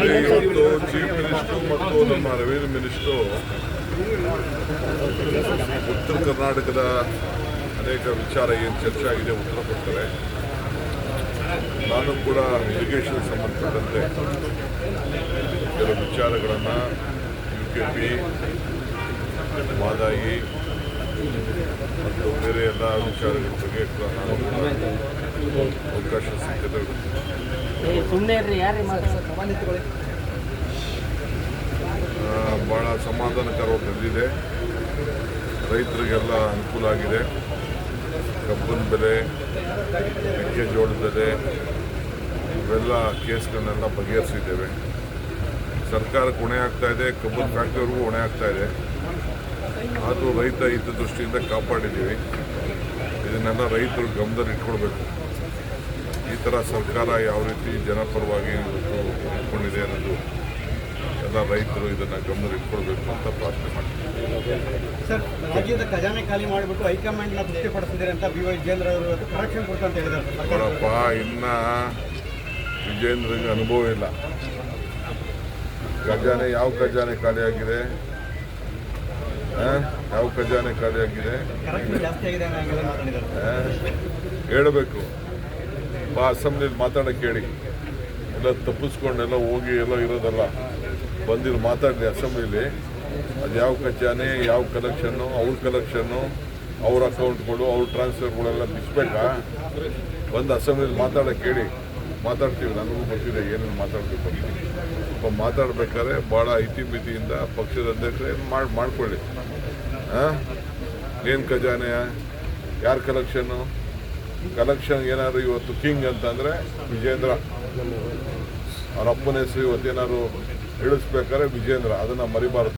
ಇವತ್ತು chief minister ಮತ್ತು ನಮ್ಮ ರೆವಿನ್ಯೂ ಮಿನಿಸ್ಟರು ಉತ್ತರ ಕರ್ನಾಟಕದ ಅನೇಕ ವಿಚಾರ ಏನು ಚರ್ಚೆ ಆಗಿದೆ ಉತ್ತರ ಕೊಡ್ತಾರೆ. ನಾನು ಕೂಡ ಇರಿಗೇಷನ್ ಸಂಬಂಧಪಟ್ಟಂತೆ ಕೆಲವು ವಿಚಾರಗಳನ್ನು UKP, ಮಾದಾಯಿ ಮತ್ತು ಬೇರೆ ಎಲ್ಲ ವಿಚಾರಗಳ ಬಗ್ಗೆ ಕೂಡ ನಾನು ಅವಕಾಶ ಸಿಕ್ಕಿದೆ. ಭಾಳ ಸಮಾಧಾನಕರವಾಗಿ ನಡೆದಿದೆ. ರೈತರಿಗೆಲ್ಲ ಅನುಕೂಲ ಆಗಿದೆ. ಕಬ್ಬಿನ ಬೆಲೆ, ಮೆಕ್ಕೆಜೋಳದ ಬೆಲೆ ಇವೆಲ್ಲ ಕೇಸ್ಗಳನ್ನೆಲ್ಲ ಬಗೆಹರಿಸಿದ್ದೇವೆ. ಸರ್ಕಾರಕ್ಕೆ ಹೊಣೆ ಆಗ್ತಾ ಇದೆ, ಕಬ್ಬಿನ ಫ್ಯಾಕ್ಟರಿಗೂ ಹೊಣೆ ಆಗ್ತಾ ಇದೆ. ಆದರೂ ರೈತ ಹಿತದೃಷ್ಟಿಯಿಂದ ಕಾಪಾಡಿದ್ದೀವಿ. ಇದನ್ನೆಲ್ಲ ರೈತರು ಗಮನದಲ್ಲಿ ಇಟ್ಕೊಳ್ಬೇಕು. ಈ ಥರ ಸರ್ಕಾರ ಯಾವ ರೀತಿ ಜನಪರವಾಗಿ ಇವತ್ತು ಇಟ್ಕೊಂಡಿದೆ ಅನ್ನೋದು ಎಲ್ಲ ರೈತರು ಇದನ್ನು ಗಮನದಲ್ಲಿ ಇಟ್ಕೊಳ್ಬೇಕು ಅಂತ ಪ್ರಾರ್ಥನೆ ಮಾಡ್ತೀವಿ. ಸರ್, ರಾಜ್ಯದ ಖಜಾನೆ ಖಾಲಿ ಮಾಡಿಬಿಟ್ಟು ಹೈಕಮಾಂಡ್ನ ತೃಪ್ತಿಪಡಿಸಿದ್ದಾರೆ ಅಂತ BY ವಿಜೇಂದ್ರ ಅವರು ಕರೆಕ್ಷನ್ ಕೊಡ್ತಾ ಅಂತ ಹೇಳಿದ್ದಾರೆ. ನೋಡಪ್ಪ, ಇನ್ನು ವಿಜೇಂದ್ರನಿಗೆ ಅನುಭವ ಇಲ್ಲ. ಖಜಾನೆ ಯಾವ ಖಜಾನೆ ಖಾಲಿಯಾಗಿದೆ? ಯಾವ ಖಜಾನೆ ಖಾಲಿಯಾಗಿದೆ ಹೇಳಬೇಕು. ಅಸೆಂಬ್ಲಿಲಿ ಮಾತಾಡೋಕ್ಕೆ ಹೇಳಿ. ಎಲ್ಲ ತಪ್ಪಿಸ್ಕೊಂಡೆಲ್ಲ ಹೋಗಿ ಎಲ್ಲ ಇರೋದಲ್ಲ. ಬಂದಿರು ಮಾತಾಡಲಿ ಅಸೆಂಬ್ಲಿಲಿ. ಅದು ಯಾವ ಖಜಾನೆ, ಯಾವ ಕಲೆಕ್ಷನ್ನು, ಅವ್ರ ಕಲೆಕ್ಷನ್ನು, ಅವ್ರ ಅಕೌಂಟ್ಗಳು, ಅವ್ರ ಟ್ರಾನ್ಸ್ಫರ್ಗಳೆಲ್ಲ ಬಿಚ್ಚಬೇಕಾ? ಬಂದು ಅಸೆಂಬ್ಲಿಲಿ ಮಾತಾಡೋಕ್ಕೆ ಹೇಳಿ. ಮಾತಾಡ್ತೀವಿ. ನನಗೂ ಗೊತ್ತಿದೆ ಏನೇನು ಮಾತಾಡಬೇಕು ಅಂತ. ಸ್ವಲ್ಪ ಮಾತಾಡ್ಬೇಕಾದ್ರೆ ಭಾಳ ಇತಿಮಿತಿಯಿಂದ ಪಕ್ಷದ ಅಧ್ಯಕ್ಷರೇ ಮಾಡ್ಕೊಳ್ಳಿ. ಏನು ಖಜಾನೆ, ಯಾರ ಕಲೆಕ್ಷನ್ ಏನಾದ್ರು ಇವತ್ತು ಕಿಂಗ್ ಅಂತಂದರೆ ವಿಜೇಂದ್ರ. ಅವ್ರ ಅಪ್ಪನ ಹೆಸರು ಇವತ್ತೇನಾದ್ರು ಇಳಿಸ್ಬೇಕಾದ್ರೆ ವಿಜೇಂದ್ರ. ಅದನ್ನು ಮರಿಬಾರ್ದು.